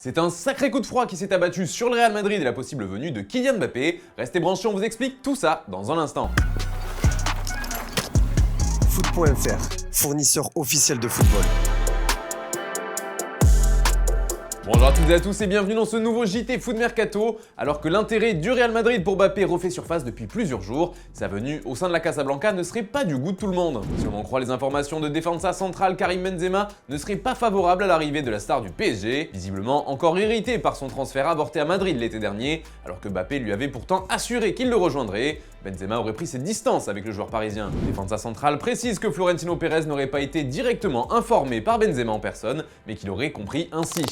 C'est un sacré coup de froid qui s'est abattu sur le Real Madrid et la possible venue de Kylian Mbappé. Restez branchés, on vous explique tout ça dans un instant. Foot.fr, fournisseur officiel de football. Bonjour à toutes et à tous et bienvenue dans ce nouveau JT Foot Mercato. Alors que l'intérêt du Real Madrid pour Mbappé refait surface depuis plusieurs jours, sa venue au sein de la Casablanca ne serait pas du goût de tout le monde. Si on en croit les informations de Defensa Central, Karim Benzema ne serait pas favorable à l'arrivée de la star du PSG, visiblement encore irrité par son transfert avorté à Madrid l'été dernier, alors que Mbappé lui avait pourtant assuré qu'il le rejoindrait. Benzema aurait pris ses distances avec le joueur parisien. Defensa Central précise que Florentino Pérez n'aurait pas été directement informé par Benzema en personne, mais qu'il aurait compris ainsi.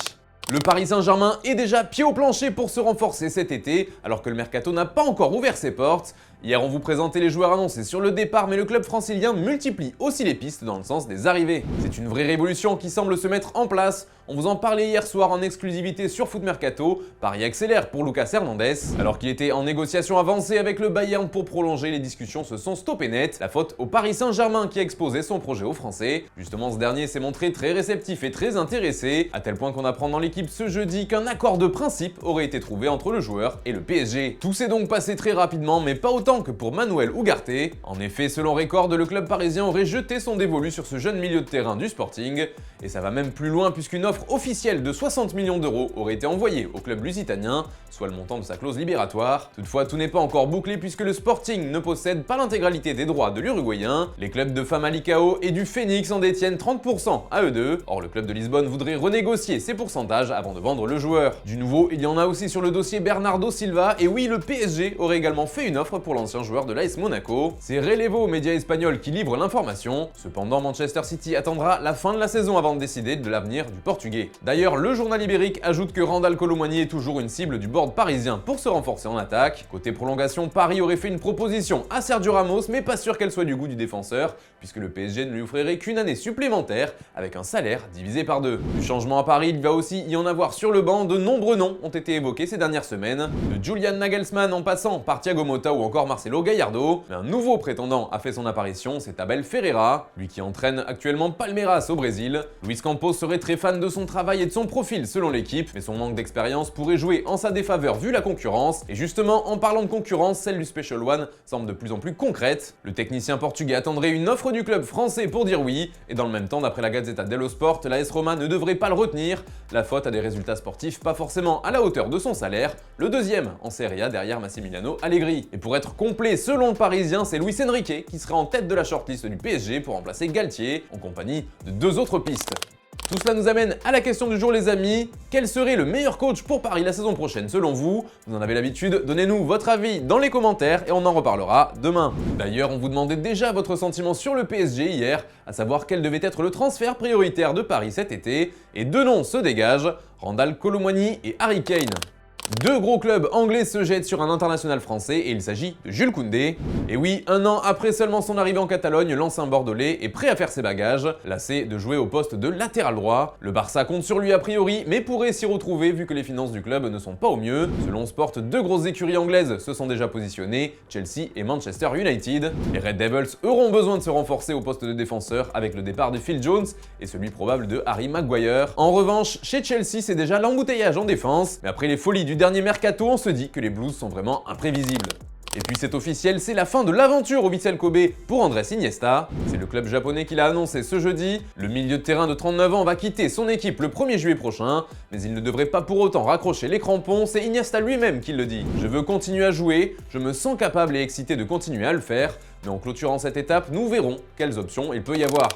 Le Paris Saint-Germain est déjà pied au plancher pour se renforcer cet été, alors que le mercato n'a pas encore ouvert ses portes. Hier, on vous présentait les joueurs annoncés sur le départ, mais le club francilien multiplie aussi les pistes dans le sens des arrivées. C'est une vraie révolution qui semble se mettre en place. On vous en parlait hier soir en exclusivité sur Foot Mercato. Paris accélère pour Lucas Hernandez. Alors qu'il était en négociation avancée avec le Bayern pour prolonger, les discussions se sont stoppées net. La faute au Paris Saint-Germain qui a exposé son projet aux Français. Justement, ce dernier s'est montré très réceptif et très intéressé, à tel point qu'on apprend dans l'équipe ce jeudi qu'un accord de principe aurait été trouvé entre le joueur et le PSG. Tout s'est donc passé très rapidement, mais pas autant que pour Manuel Ugarte. En effet, selon Record, le club parisien aurait jeté son dévolu sur ce jeune milieu de terrain du Sporting. Et ça va même plus loin puisqu'une offre officielle de 60 millions d'euros aurait été envoyée au club lusitanien, soit le montant de sa clause libératoire. Toutefois, tout n'est pas encore bouclé puisque le Sporting ne possède pas l'intégralité des droits de l'Uruguayen. Les clubs de Famalicão et du Phoenix en détiennent 30% à eux deux. Or, le club de Lisbonne voudrait renégocier ses pourcentages avant de vendre le joueur. Du nouveau, il y en a aussi sur le dossier Bernardo Silva, et oui, le PSG aurait également fait une offre pour l'ancien joueur de l'AS Monaco. C'est Relevo, média espagnol, qui livre l'information. Cependant, Manchester City attendra la fin de la saison avant de décider de l'avenir du Portugais. D'ailleurs, le journal ibérique ajoute que Randal Kolo Muani est toujours une cible du board parisien pour se renforcer en attaque. Côté prolongation, Paris aurait fait une proposition à Sergio Ramos, mais pas sûr qu'elle soit du goût du défenseur, puisque le PSG ne lui offrirait qu'une année supplémentaire, avec un salaire divisé par deux. Du changement à Paris, il va aussi y en avoir sur le banc. De nombreux noms ont été évoqués ces dernières semaines, de Julian Nagelsmann en passant par Thiago Motta ou encore Marcelo Gallardo. Mais un nouveau prétendant a fait son apparition, c'est Abel Ferreira, lui qui entraîne actuellement Palmeiras au Brésil. Luis Campos serait très fan de son travail et de son profil selon l'équipe, mais son manque d'expérience pourrait jouer en sa défaveur vu la concurrence. Et justement, en parlant de concurrence, celle du Special One semble de plus en plus concrète. Le technicien portugais attendrait une offre du club français pour dire oui, et dans le même temps, d'après la Gazzetta dello Sport, l'AS Roma ne devrait pas le retenir. La faute à des résultats sportifs pas forcément à la hauteur de son salaire, le deuxième en Serie A derrière Massimiliano Allegri. Et pour être complet, selon le Parisien, c'est Luis Enrique qui serait en tête de la shortlist du PSG pour remplacer Galtier, en compagnie de deux autres pistes. Tout cela nous amène à la question du jour les amis, quel serait le meilleur coach pour Paris la saison prochaine selon vous? Vous en avez l'habitude, donnez-nous votre avis dans les commentaires et on en reparlera demain. D'ailleurs, on vous demandait déjà votre sentiment sur le PSG hier, à savoir quel devait être le transfert prioritaire de Paris cet été, et deux noms se dégagent, Randal Kolo Muani et Harry Kane. Deux gros clubs anglais se jettent sur un international français et il s'agit de Jules Koundé. Et oui, un an après seulement son arrivée en Catalogne, l'ancien bordelais est prêt à faire ses bagages, lassé de jouer au poste de latéral droit. Le Barça compte sur lui a priori, mais pourrait s'y retrouver vu que les finances du club ne sont pas au mieux. Selon Sport, deux grosses écuries anglaises se sont déjà positionnées, Chelsea et Manchester United. Les Red Devils auront besoin de se renforcer au poste de défenseur avec le départ de Phil Jones et celui probable de Harry Maguire. En revanche, chez Chelsea, c'est déjà l'embouteillage en défense, mais après les folies du dernier mercato, on se dit que les Blues sont vraiment imprévisibles. Et puis c'est officiel, c'est la fin de l'aventure au Vissel Kobe pour Andrés Iniesta. C'est le club japonais qui l'a annoncé ce jeudi. Le milieu de terrain de 39 ans va quitter son équipe le 1er juillet prochain, mais il ne devrait pas pour autant raccrocher les crampons, c'est Iniesta lui-même qui le dit. Je veux continuer à jouer, je me sens capable et excité de continuer à le faire, mais en clôturant cette étape, nous verrons quelles options il peut y avoir.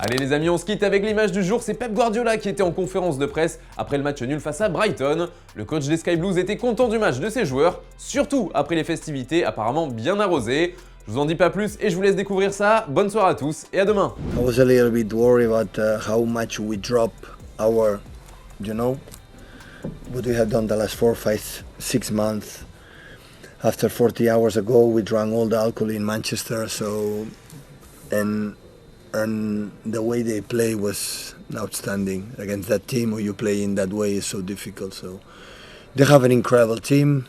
Allez les amis, on se quitte avec l'image du jour, c'est Pep Guardiola qui était en conférence de presse après le match nul face à Brighton. Le coach des Sky Blues était content du match de ses joueurs, surtout après les festivités apparemment bien arrosées. Je vous en dis pas plus et je vous laisse découvrir ça. Bonne soirée à tous et à demain. I was a little bit worried about how much we drop our, what we have done the last 4, 5, 6 months. After 40 hours ago, we drank all the alcohol in Manchester, and the way they play was outstanding against that team. Who you play in that way is so difficult. So they have an incredible team.